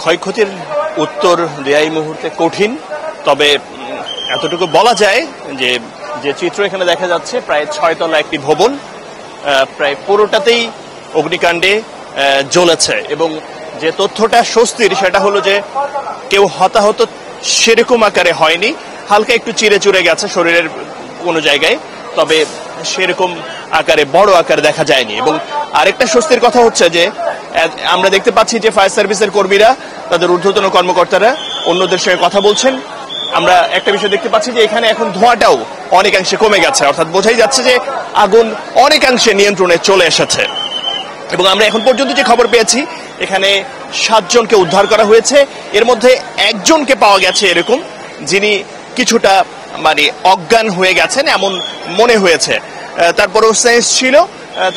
ক্ষয়ক্ষতির উত্তর দেয়া এই মুহূর্তে কঠিন, তবে এতটুকু বলা যায় যে যে চিত্র এখানে দেখা যাচ্ছে প্রায় 6 তলা একটি ভবন প্রায় পুরোটাতেই অগ্নিকাণ্ডে জ্বলেছে। এবং যে তথ্যটা স্বস্তির সেটা হলো যে কেউ হতাহত সেরকম আকারে হয়নি, হালকা একটু চিড়ে চুড়ে গেছে শরীরের কোনো জায়গায়, তবে সেরকম আকারে বড় আকার দেখা যায়নি। এবং আরেকটা স্বস্তির কথা হচ্ছে যে আমরা দেখতে পাচ্ছি যে ফায়ার সার্ভিসের কর্মীরা, তাদের ঊর্ধ্বতন কর্মকর্তারা অন্যদের সঙ্গে কথা বলছেন। আমরা একটা বিষয় দেখতে পাচ্ছি যে এখানে এখন ধোঁয়াটাও অনেকাংশে কমে গেছে, অর্থাৎ বোঝাই যাচ্ছে যে আগুন অনেকাংশে নিয়ন্ত্রণে চলে এসেছে। এবং আমরা এখন পর্যন্ত যে খবর পেয়েছি এখানে 7 জনকে উদ্ধার করা হয়েছে, এর মধ্যে একজনকে পাওয়া গেছে এরকম যিনি কিছুটা মানে অজ্ঞান হয়ে গেছেন এমন মনে হয়েছে। তারপরেও সেন্স ছিল,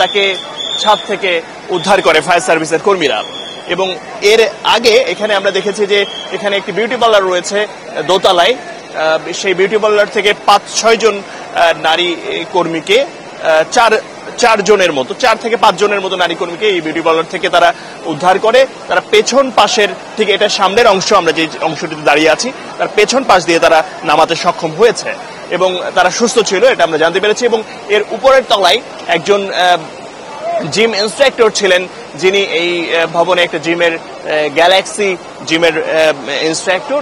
তাকে ছাদ থেকে উদ্ধার করে ফায়ার সার্ভিসের কর্মীরা। এবং এর আগে এখানে আমরা দেখেছি যে এখানে একটি বিউটি পার্লার রয়েছে দোতলায়, সেই বিউটি পার্লার থেকে 5-6 জন নারী কর্মীকে 4 জনের মতো 4 থেকে 5 জনের মতো নারী কর্মীকে এই বিউটি পার্লার থেকে তারা উদ্ধার করে। তারা পেছন পাশের, ঠিক এটা সামনের অংশ, আমরা যে অংশটিতে দাঁড়িয়ে আছি তার পেছন পাশ দিয়ে তারা নামাতে সক্ষম হয়েছে এবং তারা সুস্থ ছিল, এটা আমরা জানতে পেরেছি। এবং এর উপরের তলায় একজন জিম ইন্সট্রাক্টর ছিলেন, যিনি এই ভবনে একটা জিমের গ্যালাক্সি জিমের ইন্সট্রাক্টর,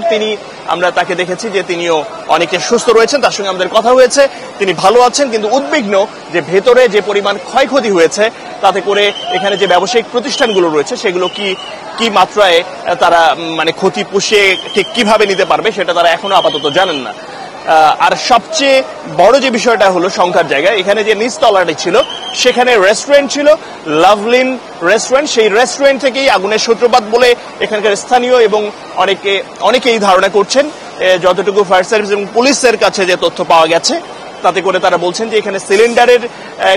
আমরা তাকে দেখেছি যে তিনিও অনেকে সুস্থ রয়েছেন, তার সঙ্গে আমাদের কথা হয়েছে, তিনি ভালো আছেন, কিন্তু উদ্বিগ্ন যে ভেতরে যে পরিমাণ ক্ষয়ক্ষতি হয়েছে তাতে করে এখানে যে ব্যবসায়িক প্রতিষ্ঠানগুলো রয়েছে সেগুলো কি মাত্রায় তারা মানে ক্ষতি পুষিয়ে ঠিক কিভাবে নিতে পারবে সেটা তারা এখনো আপাতত জানেন না। আর সবচেয়ে বড় যে বিষয়টা হলো সংখ্যার জায়গায়, এখানে যে নিচতলাটি ছিল সেখানে রেস্টুরেন্ট ছিল, লাভলিন রেস্টুরেন্ট, সেই রেস্টুরেন্ট থেকেই আগুনের সূত্রপাত বলে এখানকার স্থানীয় এবং অনেকেই ধারণা করছেন। যতটুকু ফায়ার সার্ভিস এবং পুলিশের কাছে যে তথ্য পাওয়া গেছে তাতে করে তারা বলছেন যে এখানে সিলিন্ডারের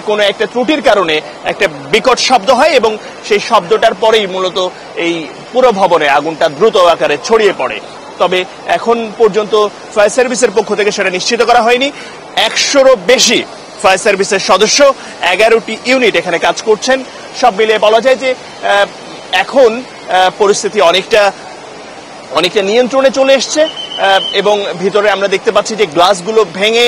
কোনো একটা ত্রুটির কারণে একটা বিকট শব্দ হয় এবং সেই শব্দটার পরেই মূলত এই পুরো ভবনে আগুনটা দ্রুত আকারে ছড়িয়ে পড়ে। তবে এখন পর্যন্ত ফায়ার সার্ভিসের পক্ষ থেকে সেটা নিশ্চিত করা হয়নি। 100-রও বেশি ফায়ার সার্ভিসের সদস্য, 11টি ইউনিট এখানে কাজ করছেন। সব মিলিয়ে বলা যায় যে এখন পরিস্থিতি অনেকটা নিয়ন্ত্রণে চলে এসছে। এবং ভিতরে আমরা দেখতে পাচ্ছি যে গ্লাসগুলো ভেঙে,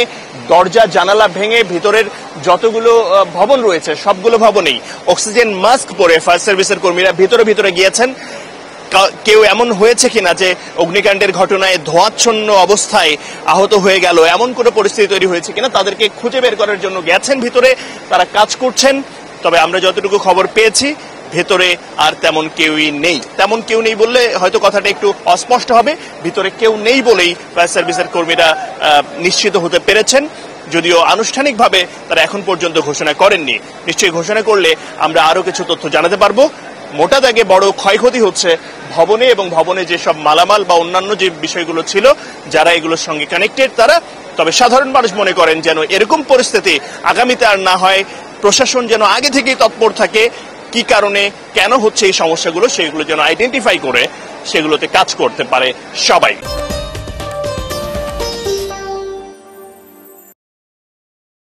দরজা জানালা ভেঙে ভিতরের যতগুলো ভবন রয়েছে সবগুলো ভবনেই অক্সিজেন মাস্ক পরে ফায়ার সার্ভিসের কর্মীরা ভিতরে গিয়েছেন। কেউ এমন হয়েছে কিনা যে অগ্নিকাণ্ডের ঘটনায় ধোঁয়াচ্ছন্ন অবস্থায় আহত হয়ে গেল, এমন কোনো পরিস্থিতি তৈরি হয়েছে কিনা তাদেরকে খুঁজে বের করার জন্য গেছেন ভিতরে, তারা কাজ করছেন। তবে আমরা যতটুকু খবর পেয়েছি ভেতরে আর তেমন কেউ নেই বললে হয়তো কথাটা একটু অস্পষ্ট হবে। ভিতরে কেউ নেই বলেই ফায়ার সার্ভিসের কর্মীরা নিশ্চিত হতে পেরেছেন, যদিও আনুষ্ঠানিকভাবে তারা এখন পর্যন্ত ঘোষণা করেননি। নিশ্চয়ই ঘোষণা করলে আমরা আরো কিছু তথ্য জানাতে পারবো। মোটা দাগে বড় ক্ষয়ক্ষতি হচ্ছে ভবনে, এবং ভবনে যেসব মালামাল বা অন্যান্য যে বিষয়গুলো ছিল যারা এগুলোর সঙ্গে কানেক্টেড তারা। তবে সাধারণ মানুষ মনে করেন যেন এরকম পরিস্থিতি আগামীতে আর না হয়, প্রশাসন যেন আগে থেকেই তৎপর থাকে, কি কারণে কেন হচ্ছে এই সমস্যাগুলো সেগুলো যেন আইডেন্টিফাই করে সেগুলোতে কাজ করতে পারে সবাই।